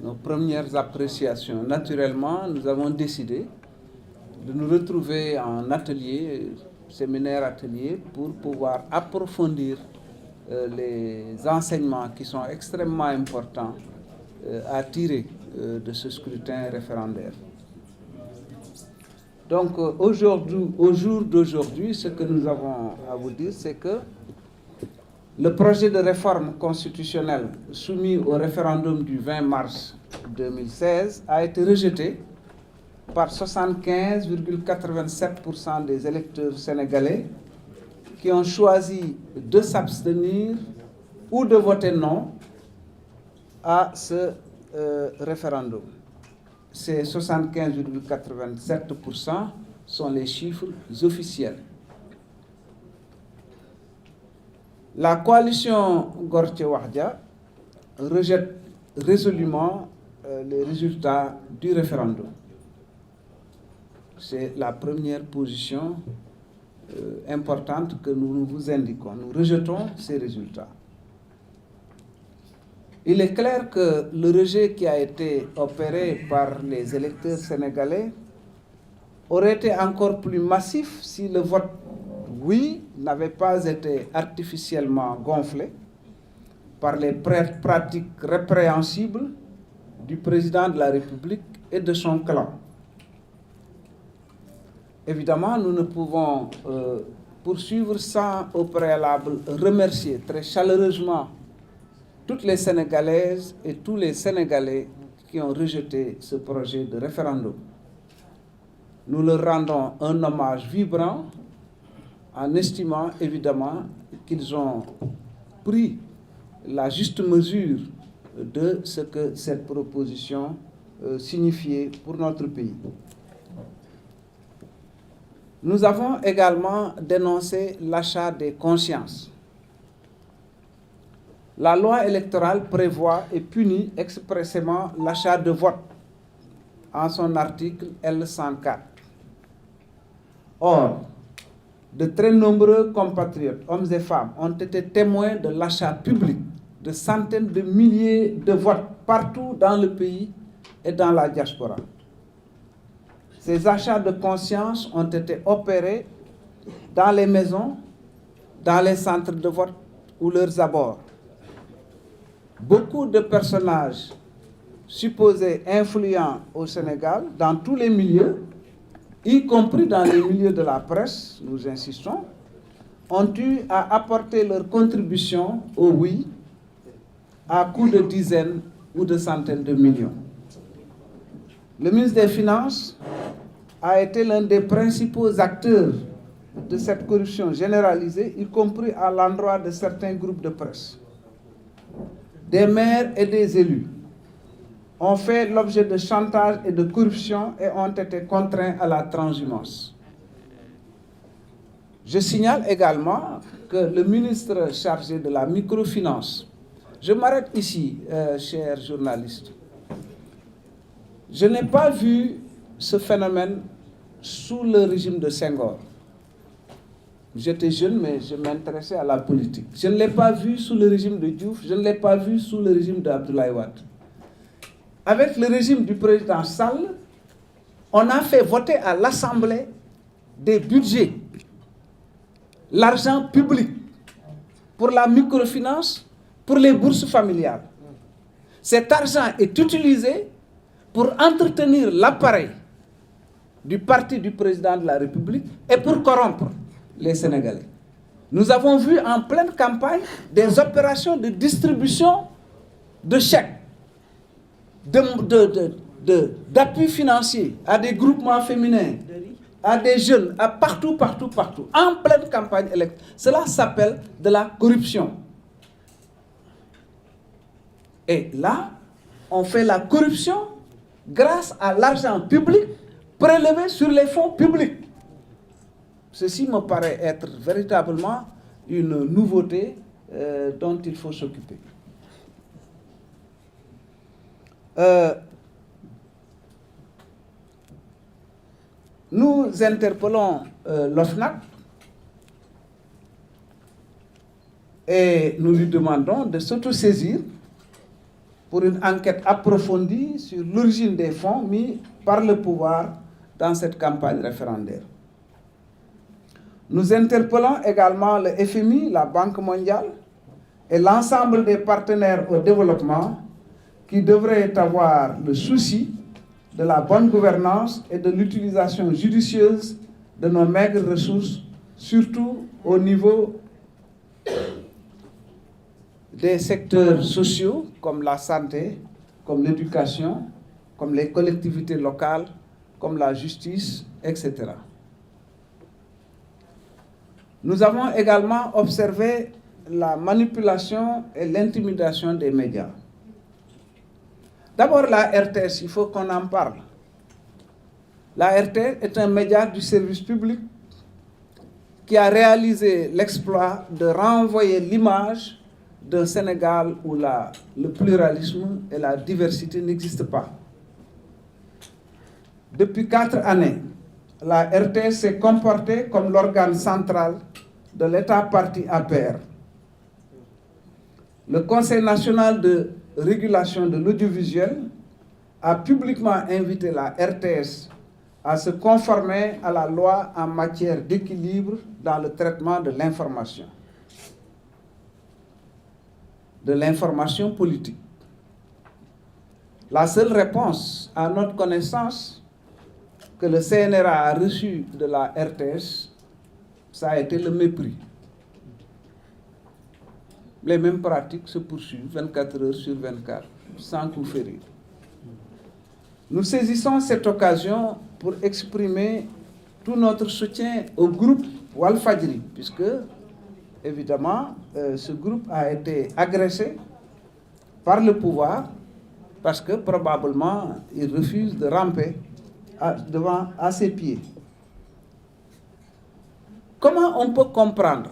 nos premières appréciations. Naturellement, nous avons décidé de nous retrouver en atelier, séminaire atelier, pour pouvoir approfondir les enseignements qui sont extrêmement importants à tirer de ce scrutin référendaire. Donc aujourd'hui, au jour d'aujourd'hui, ce que nous avons à vous dire, c'est que le projet de réforme constitutionnelle soumis au référendum du 20 mars 2016 a été rejeté par 75,87% des électeurs sénégalais qui ont choisi de s'abstenir ou de voter non à ce référendum. Ces 75,87% sont les chiffres officiels. La coalition Gorthié Wahdia rejette résolument les résultats du référendum. C'est la première position importante que nous vous indiquons. Nous rejetons ces résultats. Il est clair que le rejet qui a été opéré par les électeurs sénégalais aurait été encore plus massif si le vote oui n'avait pas été artificiellement gonflé par les pratiques répréhensibles du président de la République et de son clan. Évidemment, nous ne pouvons poursuivre sans au préalable remercier très chaleureusement toutes les Sénégalaises et tous les Sénégalais qui ont rejeté ce projet de référendum. Nous leur rendons un hommage vibrant en estimant évidemment qu'ils ont pris la juste mesure de ce que cette proposition signifiait pour notre pays. Nous avons également dénoncé l'achat des consciences. La loi électorale prévoit et punit expressément l'achat de vote en son article L104. Or, de très nombreux compatriotes, hommes et femmes, ont été témoins de l'achat public de centaines de milliers de votes partout dans le pays et dans la diaspora. Ces achats de conscience ont été opérés dans les maisons, dans les centres de vote ou leurs abords. Beaucoup de personnages supposés influents au Sénégal, dans tous les milieux, y compris dans les milieux de la presse, nous insistons, ont eu à apporter leur contribution au oui à coups de dizaines ou de centaines de millions. Le ministre des Finances a été l'un des principaux acteurs de cette corruption généralisée, y compris à l'endroit de certains groupes de presse. Des maires et des élus ont fait l'objet de chantage et de corruption et ont été contraints à la transhumance. Je signale également que le ministre chargé de la microfinance, je m'arrête ici, chers journalistes, je n'ai pas vu ce phénomène sous le régime de Senghor. J'étais jeune, mais je m'intéressais à la politique. Je ne l'ai pas vu sous le régime de Diouf, je ne l'ai pas vu sous le régime d'Abdoulaye Wade. Avec le régime du président Sall, on a fait voter à l'Assemblée des budgets, l'argent public pour la microfinance, pour les bourses familiales. Cet argent est utilisé pour entretenir l'appareil du parti du président de la République et pour corrompre les Sénégalais. Nous avons vu en pleine campagne des opérations de distribution de chèques, d'appui financier à des groupements féminins, à des jeunes, à partout, en pleine campagne électorale. Cela s'appelle de la corruption. Et là, on fait la corruption grâce à l'argent public prélevé sur les fonds publics. Ceci me paraît être véritablement une nouveauté dont il faut s'occuper. Nous interpellons l'OFNAC et nous lui demandons de s'autosaisir pour une enquête approfondie sur l'origine des fonds mis par le pouvoir dans cette campagne référendaire. Nous interpellons également le FMI, la Banque mondiale et l'ensemble des partenaires au développement qui devraient avoir le souci de la bonne gouvernance et de l'utilisation judicieuse de nos maigres ressources, surtout au niveau des secteurs sociaux comme la santé, comme l'éducation, comme les collectivités locales, comme la justice, etc. Nous avons également observé la manipulation et l'intimidation des médias. D'abord, la RTS, il faut qu'on en parle. La RTS est un média du service public qui a réalisé l'exploit de renvoyer l'image d'un Sénégal où le pluralisme et la diversité n'existent pas. Depuis 4 années, la RTS s'est comportée comme l'organe central de l'État parti APR. Le Conseil national de régulation de l'audiovisuel a publiquement invité la RTS à se conformer à la loi en matière d'équilibre dans le traitement de l'information politique. La seule réponse à notre connaissance que le CNRA a reçue de la RTS, ça a été le mépris. Les mêmes pratiques se poursuivent 24 heures sur 24, sans coup férir. Nous saisissons cette occasion pour exprimer tout notre soutien au groupe Walfadjri, puisque, évidemment, ce groupe a été agressé par le pouvoir, parce que probablement il refuse de ramper à ses pieds. Comment on peut comprendre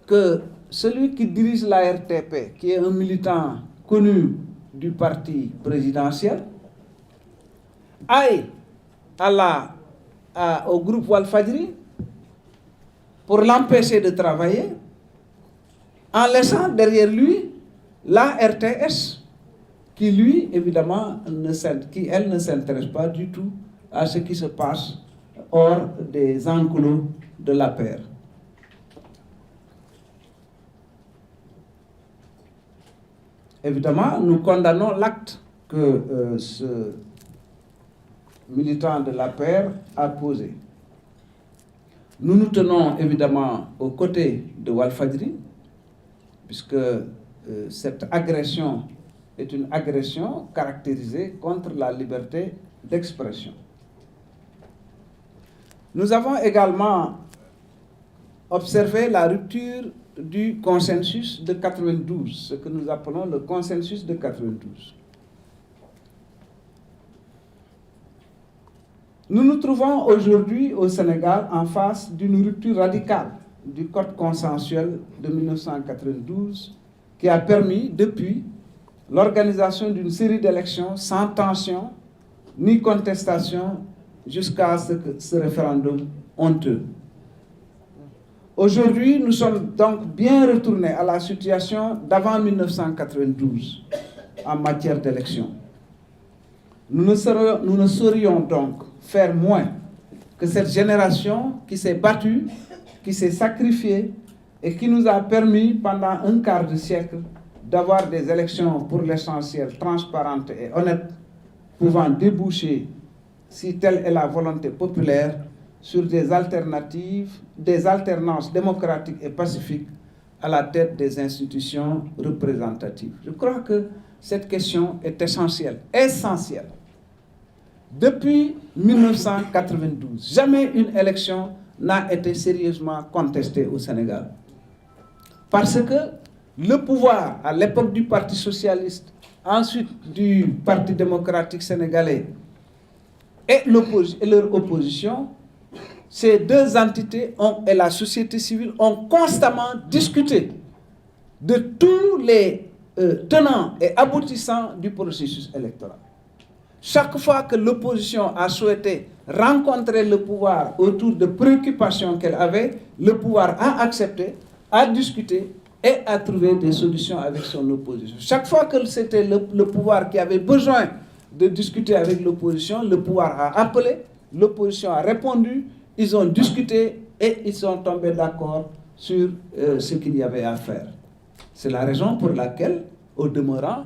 que celui qui dirige la RTP, qui est un militant connu du parti présidentiel, aille au groupe Walfadjri pour l'empêcher de travailler, en laissant derrière lui la RTS, qui lui, évidemment, ne s'intéresse pas du tout à ce qui se passe hors des enclos de la paix. Évidemment, nous condamnons l'acte que ce militant de la paix a posé. Nous nous tenons évidemment aux côtés de Walfadjri, puisque cette agression est une agression caractérisée contre la liberté d'expression. Nous avons également observé la rupture du consensus de 92, ce que nous appelons le consensus de 92. Nous nous trouvons aujourd'hui au Sénégal en face d'une rupture radicale du code consensuel de 1992 qui a permis depuis l'organisation d'une série d'élections sans tension ni contestation jusqu'à ce référendum honteux. Aujourd'hui, nous sommes donc bien retournés à la situation d'avant 1992 en matière d'élection. Nous ne saurions donc faire moins que cette génération qui s'est battue, qui s'est sacrifiée et qui nous a permis pendant un quart de siècle d'avoir des élections pour l'essentiel transparentes et honnêtes, pouvant déboucher, si telle est la volonté populaire, sur des alternatives, des alternances démocratiques et pacifiques à la tête des institutions représentatives. Je crois que cette question est essentielle. Depuis 1992, jamais une élection n'a été sérieusement contestée au Sénégal. Parce que le pouvoir, à l'époque du Parti socialiste, ensuite du Parti démocratique sénégalais et leur opposition, ces deux entités et la société civile ont constamment discuté de tous les tenants et aboutissants du processus électoral. Chaque fois que l'opposition a souhaité rencontrer le pouvoir autour de préoccupations qu'elle avait, le pouvoir a accepté, a discuté et à trouver des solutions avec son opposition. Chaque fois que c'était le pouvoir qui avait besoin de discuter avec l'opposition, le pouvoir a appelé, l'opposition a répondu, ils ont discuté et ils sont tombés d'accord sur ce qu'il y avait à faire. C'est la raison pour laquelle, au demeurant,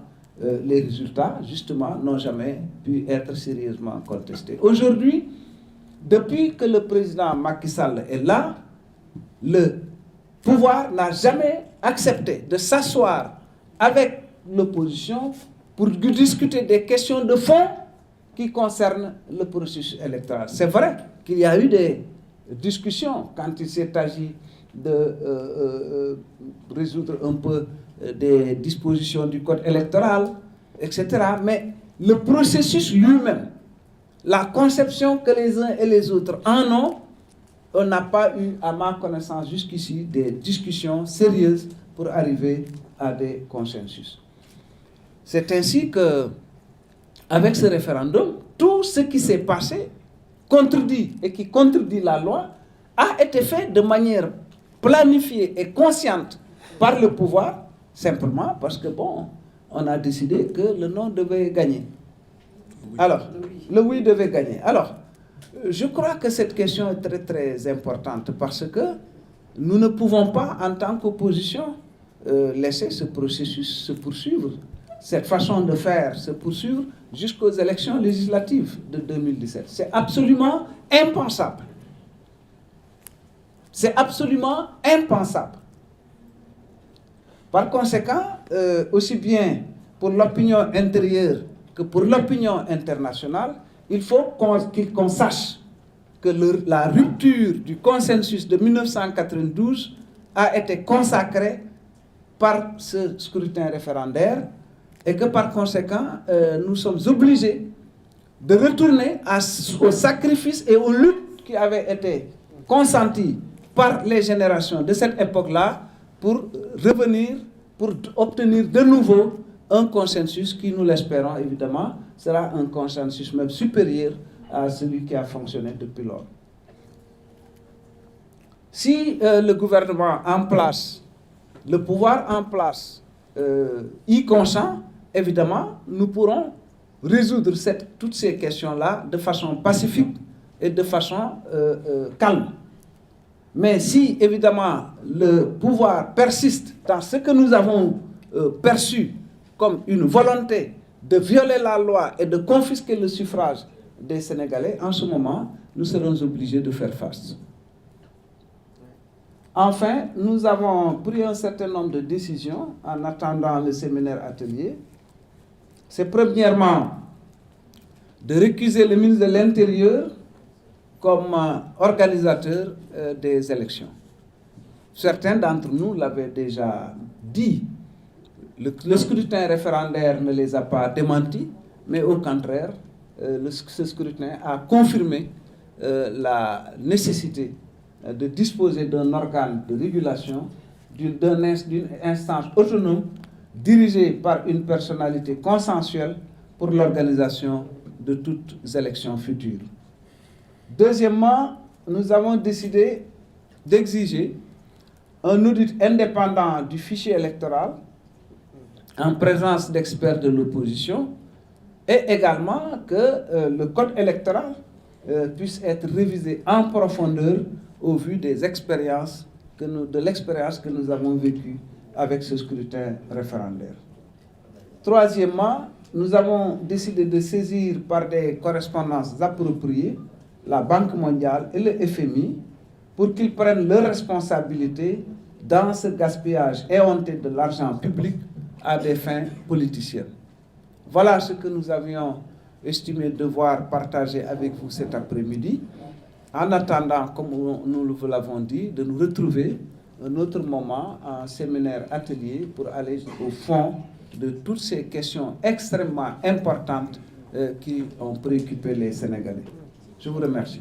les résultats, justement, n'ont jamais pu être sérieusement contestés. Aujourd'hui, depuis que le président Macky Sall est là, le pouvoir n'a jamais accepté de s'asseoir avec l'opposition pour discuter des questions de fond qui concernent le processus électoral. C'est vrai qu'il y a eu des discussions quand il s'est agi de résoudre un peu des dispositions du code électoral, etc. Mais le processus lui-même, la conception que les uns et les autres en ont, on n'a pas eu, à ma connaissance jusqu'ici, des discussions sérieuses pour arriver à des consensus. C'est ainsi que, avec ce référendum, tout ce qui s'est passé contredit et qui contredit la loi a été fait de manière planifiée et consciente par le pouvoir, simplement parce que, bon, on a décidé que le non devait gagner. Alors, le oui devait gagner. Alors, je crois que cette question est très, très importante parce que nous ne pouvons pas, en tant qu'opposition, laisser ce processus se poursuivre. Cette façon de faire se poursuivre jusqu'aux élections législatives de 2017. C'est absolument impensable. C'est absolument impensable. Par conséquent, aussi bien pour l'opinion intérieure que pour l'opinion internationale, il faut qu'on sache que la rupture du consensus de 1992 a été consacrée par ce scrutin référendaire et que par conséquent, nous sommes obligés de retourner au sacrifice et aux luttes qui avaient été consenties par les générations de cette époque-là pour revenir, pour obtenir de nouveau un consensus qui, nous l'espérons évidemment, sera un consensus même supérieur à celui qui a fonctionné depuis lors. Si le gouvernement en place, le pouvoir en place y consent, évidemment, nous pourrons résoudre toutes ces questions-là de façon pacifique et de façon calme. Mais si, évidemment, le pouvoir persiste dans ce que nous avons perçu comme une volonté de violer la loi et de confisquer le suffrage des Sénégalais, en ce moment, nous serons obligés de faire face. Enfin, nous avons pris un certain nombre de décisions en attendant le séminaire atelier. C'est premièrement de récuser le ministre de l'Intérieur comme organisateur des élections. Certains d'entre nous l'avaient déjà dit. Le scrutin référendaire ne les a pas démentis, mais au contraire, ce scrutin a confirmé la nécessité de disposer d'un organe de régulation, d'une instance autonome, dirigée par une personnalité consensuelle pour l'organisation de toutes les élections futures. Deuxièmement, nous avons décidé d'exiger un audit indépendant du fichier électoral en présence d'experts de l'opposition et également que le code électoral puisse être révisé en profondeur au vu des expériences de l'expérience que nous avons vécue avec ce scrutin référendaire. Troisièmement, nous avons décidé de saisir par des correspondances appropriées la Banque mondiale et le FMI pour qu'ils prennent leurs responsabilités dans ce gaspillage éhonté de l'argent public à des fins politiciennes. Voilà ce que nous avions estimé devoir partager avec vous cet après-midi, en attendant, comme nous vous l'avons dit, de nous retrouver un autre moment en séminaire atelier pour aller au fond de toutes ces questions extrêmement importantes qui ont préoccupé les Sénégalais. Je vous remercie.